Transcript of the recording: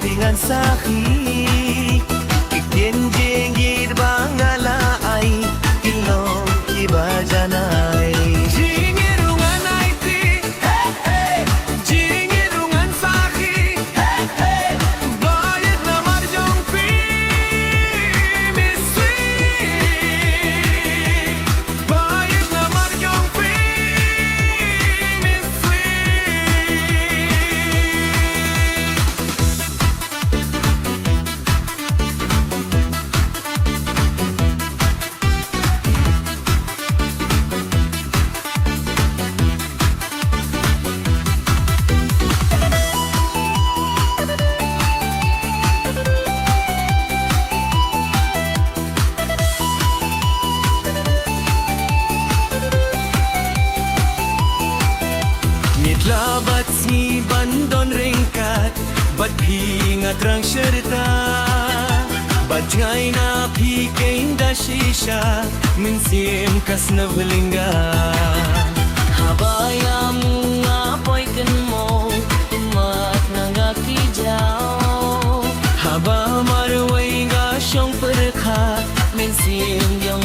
dengan sakit Kitien jenggit bangalai Ilong ibajanai Jingirungan aiti Hey hey Jingirungan sakit Hey hey Bayad na marjong pi Miswi Bayad na marjong pi Miswi Labat si bandon ringkat Bat hingat rang syerta Bat ngay na pikain da shisha Minsim kas na belingga Habayam ngapoy kan mo Umat nangakijaw Haba marway ga siyong perkat Minsim yung